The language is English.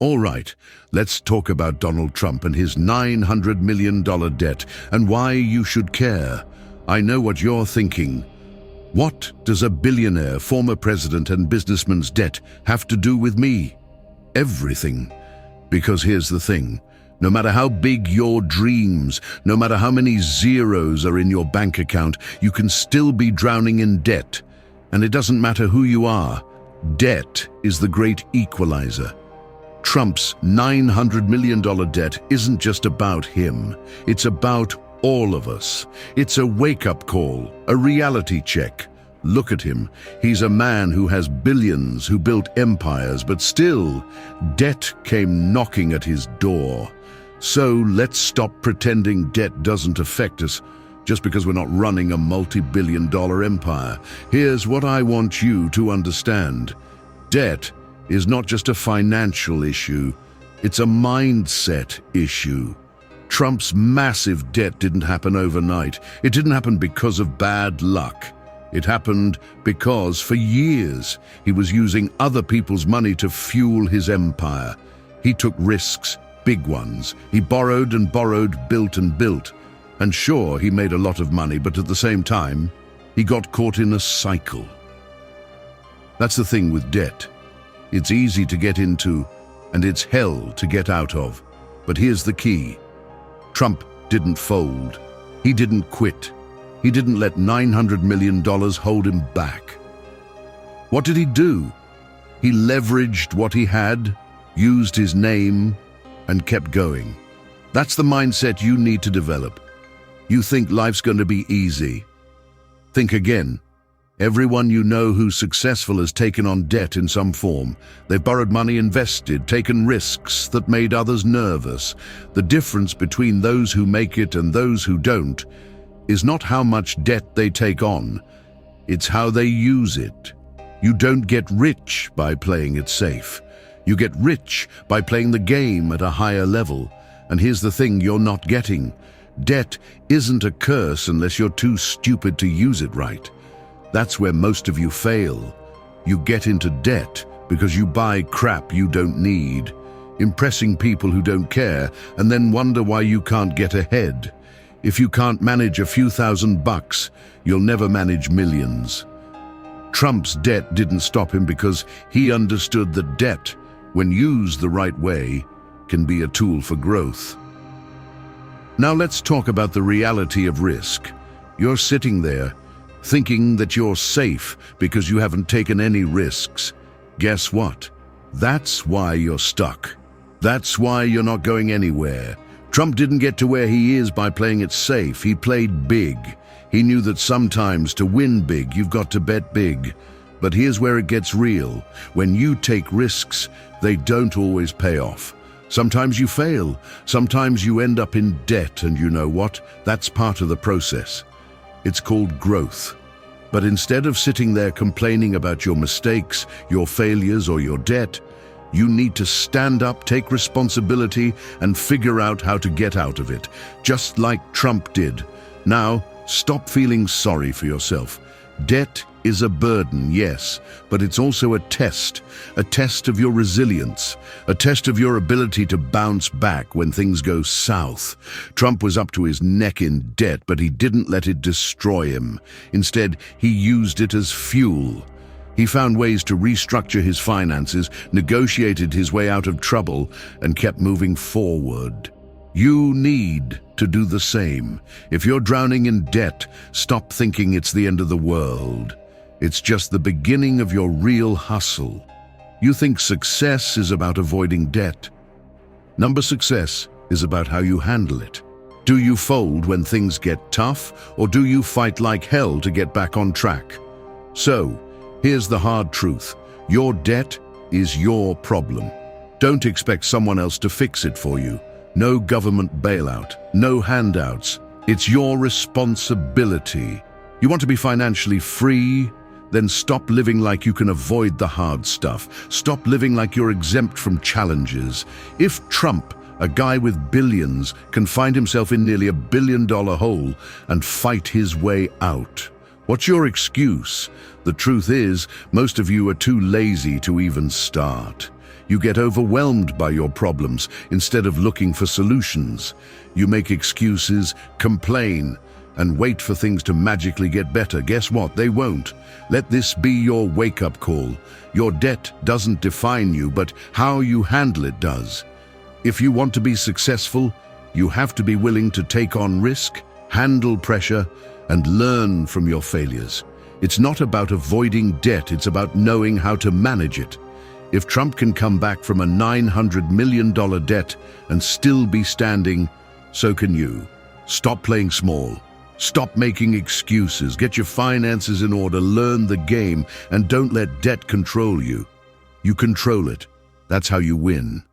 All right, let's talk about Donald Trump and his $900 million debt and why you should care. I know what you're thinking. What does a billionaire, former president and businessman's debt have to do with me? Everything. Because here's the thing. No matter how big your dreams, no matter how many zeros are in your bank account, you can still be drowning in debt. And it doesn't matter who you are. Debt is the great equalizer. Trump's $900 million debt isn't just about him. It's about all of us. It's a wake-up call, a reality check. Look at him. He's a man who has billions, who built empires, but still, debt came knocking at his door. So let's stop pretending debt doesn't affect us just because we're not running a multi-billion-dollar empire. Here's what I want you to understand. Debt is not just a financial issue, it's a mindset issue. Trump's massive debt didn't happen overnight. It didn't happen because of bad luck. It happened because for years he was using other people's money to fuel his empire. He took risks, big ones. He borrowed and borrowed, built and built. And sure, he made a lot of money, but at the same time, he got caught in a cycle. That's the thing with debt. It's easy to get into, and it's hell to get out of. But here's the key. Trump didn't fold. He didn't quit. He didn't let $900 million hold him back. What did he do? He leveraged what he had, used his name, and kept going. That's the mindset you need to develop. You think life's going to be easy. Think again. Everyone you know who's successful has taken on debt in some form. They've borrowed money, invested, taken risks that made others nervous. The difference between those who make it and those who don't is not how much debt they take on, it's how they use it. You don't get rich by playing it safe. You get rich by playing the game at a higher level. And here's the thing you're not getting. Debt isn't a curse unless you're too stupid to use it right. That's where most of you fail. You get into debt because you buy crap you don't need, impressing people who don't care, and then wonder why you can't get ahead. If you can't manage a few $1,000s, you'll never manage millions. Trump's debt didn't stop him because he understood that debt, when used the right way, can be a tool for growth. Now let's talk about the reality of risk. You're sitting there, thinking that you're safe because you haven't taken any risks. Guess what? That's why you're stuck. That's why you're not going anywhere. Trump didn't get to where he is by playing it safe. He played big. He knew that sometimes to win big, you've got to bet big. But here's where it gets real. When you take risks, they don't always pay off. Sometimes you fail. Sometimes you end up in debt, and you know what? That's part of the process. It's called growth. But instead of sitting there complaining about your mistakes, your failures, or your debt, you need to stand up, take responsibility, and figure out how to get out of it, just like Trump did. Now, stop feeling sorry for yourself. Debt is a burden, yes, but it's also a test of your resilience, a test of your ability to bounce back when things go south. Trump was up to his neck in debt, but he didn't let it destroy him. Instead, he used it as fuel. He found ways to restructure his finances, negotiated his way out of trouble, and kept moving forward. You need to do the same. If you're drowning in debt, stop thinking it's the end of the world. It's just the beginning of your real hustle. You think success is about avoiding debt. Number success is about how you handle it. Do you fold when things get tough, or do you fight like hell to get back on track? So, here's the hard truth. Your debt is your problem. Don't expect someone else to fix it for you. No government bailout, no handouts. It's your responsibility. You want to be financially free? Then stop living like you can avoid the hard stuff. Stop living like you're exempt from challenges. If Trump, a guy with billions, can find himself in nearly $1 billion hole and fight his way out, what's your excuse? The truth is, most of you are too lazy to even start. You get overwhelmed by your problems instead of looking for solutions. You make excuses, complain, and wait for things to magically get better. Guess what? They won't. Let this be your wake-up call. Your debt doesn't define you, but how you handle it does. If you want to be successful, you have to be willing to take on risk, handle pressure, and learn from your failures. It's not about avoiding debt, it's about knowing how to manage it. If Trump can come back from a $900 million debt and still be standing, so can you. Stop playing small. Stop making excuses. Get your finances in order, learn the game, and don't let debt control you. You control it. That's how you win.